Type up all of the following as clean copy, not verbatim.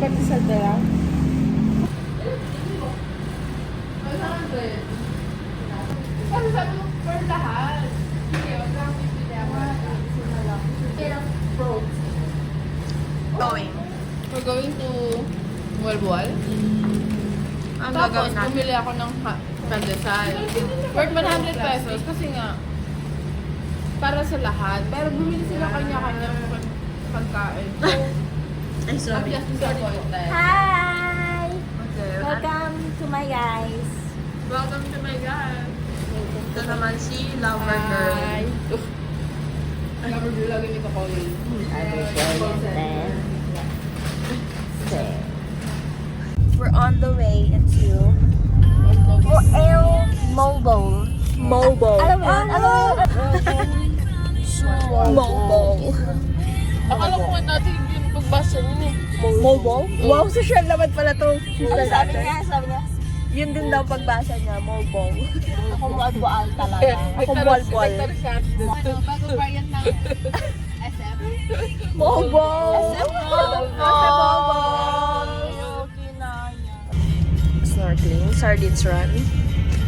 Pagkisal na lang. Kasi sabi ko, for lahat. Hindi, wag kang bibili ako. Isa na lang. Fruits. We're going to Buwal-Buwal. Ang Tapos, gagawin natin. bumili ako ng pandesal. Worth 100 pesos kasi nga, para sa lahat. Pero bumili sila kanya-kanya pagkain. So, Ay, sorry. I'm just disappointed. Hi! Okay. Welcome to my guys. Welcome to my guys. Ito naman si Lover Girl. Hi. Lover girl lagi ni Kakoli. We're on the way into El Mobile. Mobile. Alam mo yun? Alam mo yun? Mobile. Akala ko nga natin yung pagbasa niyo eh. Mobile? Wow, social naman pala to. Ano sabi niya? Sabi niya? Yun din daw pagbasa niya, mobile. Ako bual-bual talaga. Ako buwal-buwal. Bago variant ng SF. Mobile! Snorkeling, Sardines Run.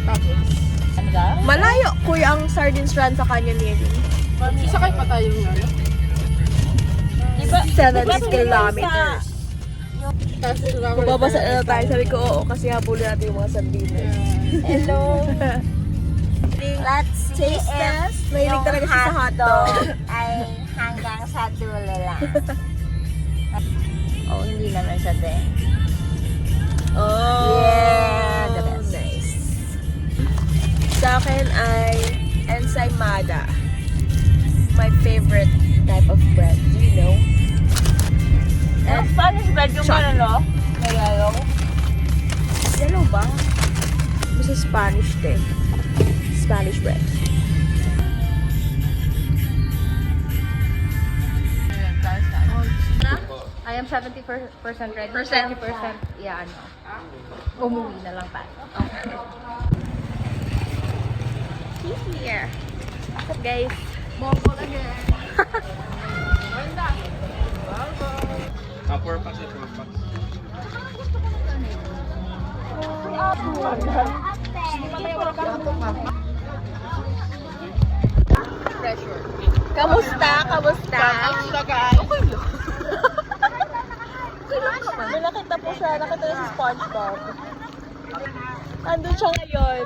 Tapos, Ano ka? Malayo, kuya, ang Sardines Run sa kanya ni Eddie. sakay pa tayo nga. Diba, 7 kilometers. Tapos, Babasa na tayo. Sabi ko, oo, kasi habulin natin yung mga sardines. Hello. Let's see if Mahilig talaga siya sa hotdog. ay hanggang sa dulo lang. Oh, hindi naman siya din. Oh, Yeah, the best. nice. Sa akin ay ensaymada. My favorite type of bread. Do you know? Ang Spanish bread yung Shot. ano? May yellow. Yellow ba? Basta Spanish din. Spanish bread. I am 70% ready. Percent? 30%, yeah, ano. Umuwi na lang tayo. Here. What's up, guys? Mobile again. Four packs at 12 packs. Pressure. Kamusta? Kamusta? Kamusta guys? May nakita po siya. Nakita niya si SpongeBob. Andun siya ngayon.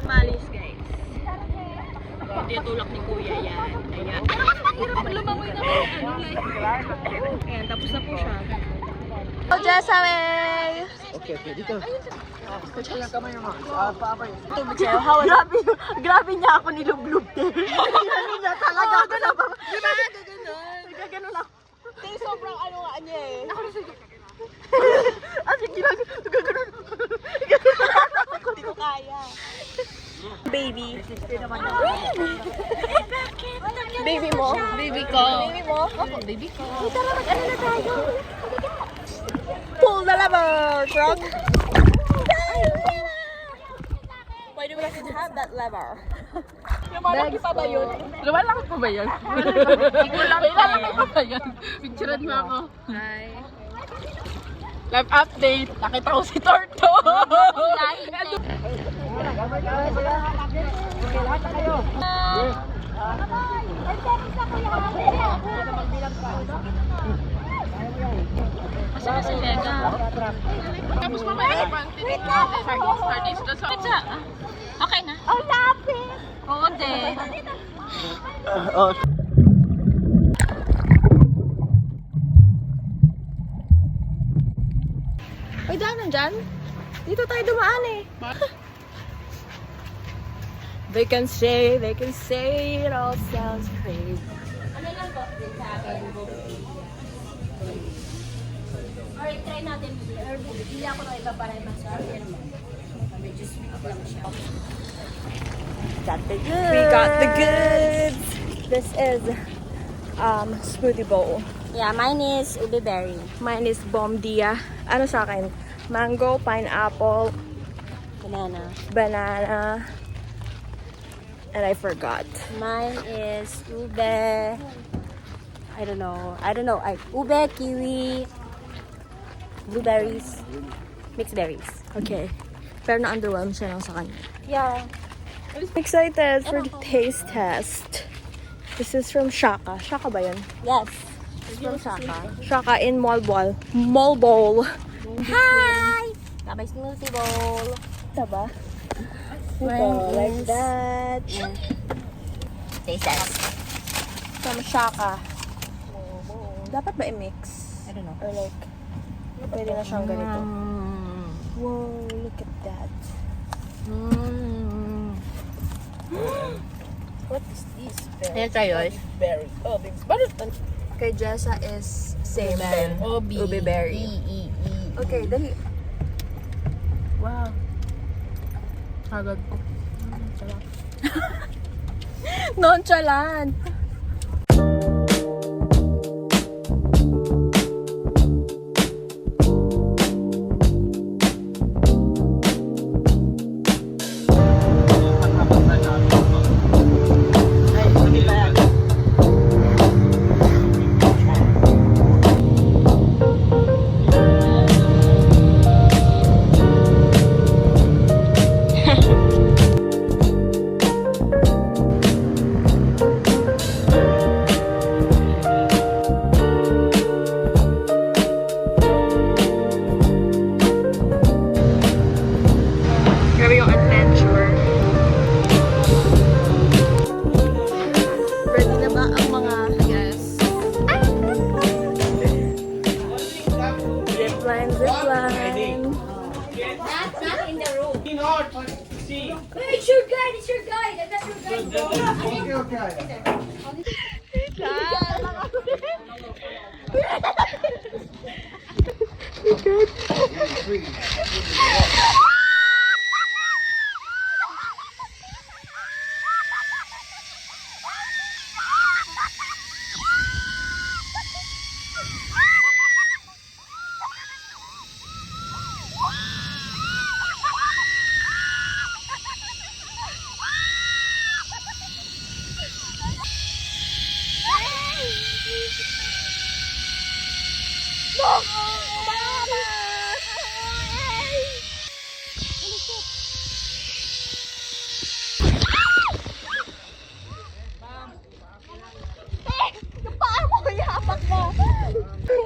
Malis, guys. Hindi tulak ni Kuya yan. Ayan. Ayan, tapos na po siya. Oh, Jessamay! Okay, dito. Grabe niya ako nilublog din. Grabe niya talaga ako na ba? Di ba? Gaganon ako. Tay, sobrang ano nga niya eh. As in, gaganon. Ako, di ko kaya. Baby. Baby mo? Baby ko. Baby mo? Ako, baby ko. Tara, mag-ano na tayo. Pull the lever, truck. Why do we have that lever? Lumalaki pa ba yun? Lumalaki pa ba yan? Lumalaki pa ba yan? Picturean mo ako. Hi. Live update. Nakita ko si Torto. Masama si Vega. Tapos mamaya pa. Sardines doon sa... Okay na? Oh, lapis! Oo, de. Ay, daan nandyan? Dito tayo dumaan eh. They can say it all sounds crazy. Ano lang po din sa akin? Alright, try natin. Bili ako ng iba para mas medyo sweet lang siya. Got the goods. We got the goods. This is smoothie bowl. Yeah, mine is ube berry. Mine is bomdia. Ano sa akin? Mango, pineapple, Banana. banana, and I forgot. Mine is ube. I don't know. Ube, kiwi. Blueberries. Mixed berries. Okay. Pero na-underwhelm siya lang sa kanya. Yeah. I'm excited for the taste test. This is from Shaka. Shaka ba yun? Yes. It's from Shaka. Shaka in Mall Bowl. Mall Bowl. Hi! Kabay smoothie bowl. Diba? Ito, like that. Taste test. From Shaka. Dapat ba i-mix? I don't know. Or like, pwede na siyang ganito. Whoa, look at that. What is this? Ayan tayo. Berry. Oh, big berry. Kay Jessa is same din. Ube berry. Okay, dali. Wow. Agad ko. Nonchalant. Grabe yung adventure. Ready na ba ang mga Yes. zipline, zipline? Not in the room. Hey, it's your guide. It's your guide. I'm not your guide, bro.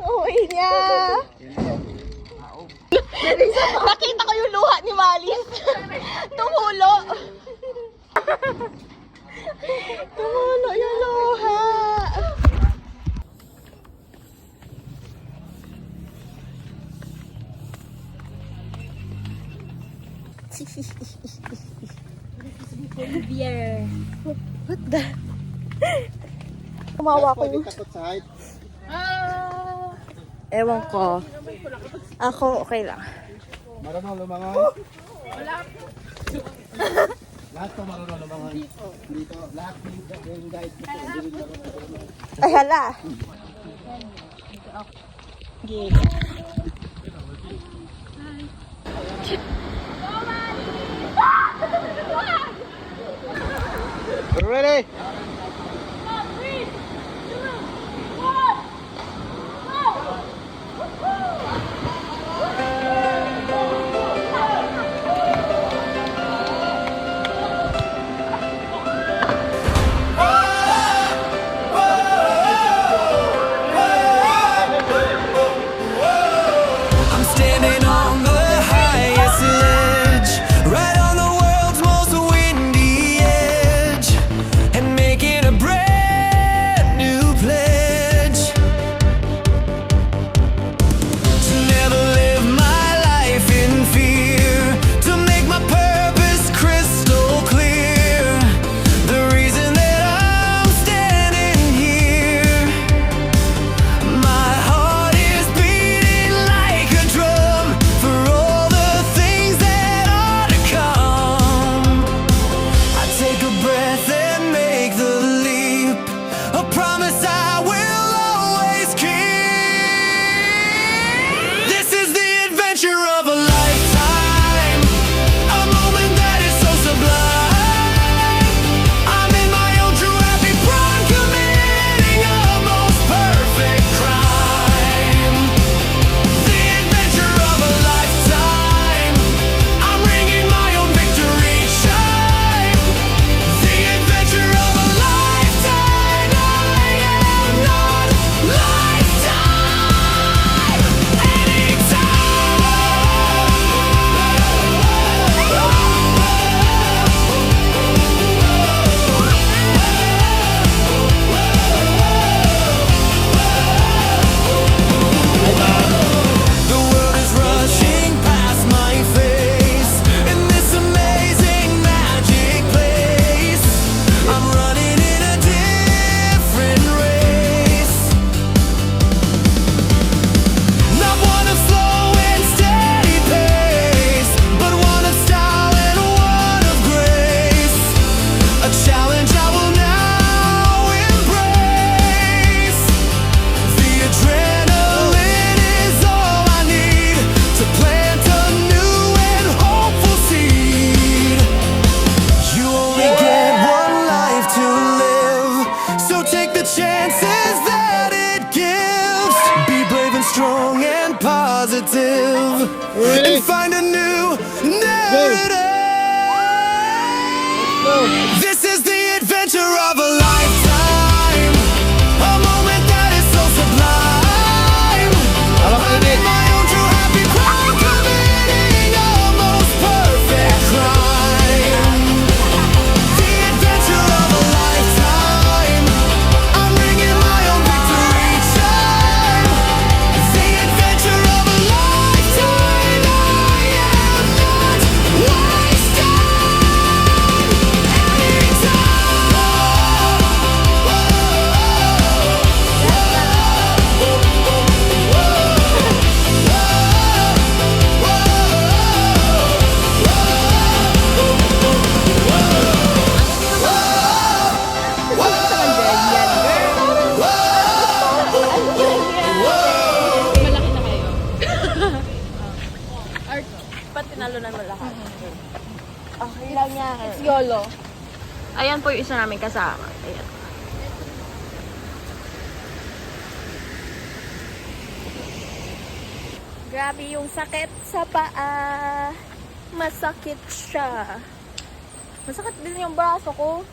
Uy niya! Nakita ko yung luha ni Malis. Tumulo. Tumulo yung luha. What the? Kumawa ko. Takot sa height. Ewan ko. Ako, okay lang. Marunong lumangoy? Lahat ko marunong lumangoy. Dito. Lahat yung guide ko. Ay, hala. Gila. Ready? I'm standing on the highest ledge, right on the world's most windy edge, and positive and find a new narrative. This is the adventure of a lifetime, a moment that is so sublime. I'm in my own true happy crime, committing a most perfect crime. The adventure of a lifetime, I'm bringing my own victory chime. The adventure of a lifetime, I am not wasting any time. Malaki na kayo. Ba't tinalunan mo lahat? Okay lang yan. It's YOLO. Ayan po yung isa namin kasama. Ayan. Grabe yung sakit sa paa. Masakit siya. Masakit din yung braso ko.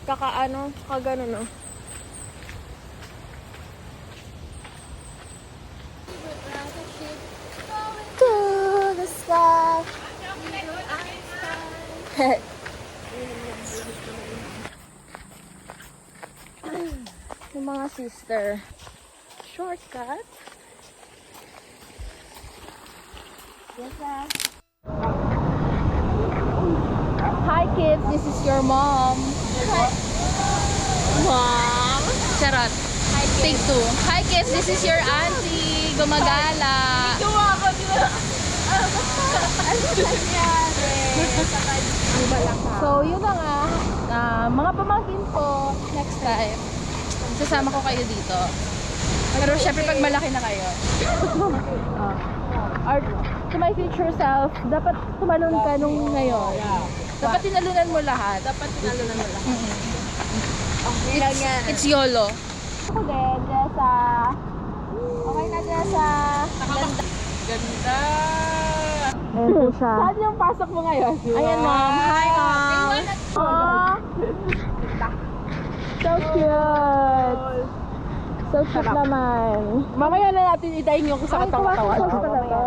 Kagano no. To the sky. Yung mga sister. Shortcut. Yes, Hi kids, this is your mom. Mom? Charot. Take two. Hi kids, this is your auntie. Gumagala. So, yun na nga. Mga pamangkin ko, next time, sasama ko kayo dito. Pero syempre pag malaki na kayo. Or to my future self, dapat tumalon ka nung ngayon. Dapat tinalunan mo lahat. It's YOLO. Ako din, Jessa. Okay na, Jessa. Ganda. Ayan po siya. Saan yung pasok mo ngayon? Ayan, mom. Hi, mom. Aww. So cute. So cute naman. Mamaya na natin itayin yung sa Ay, katawan. kumakas talaga.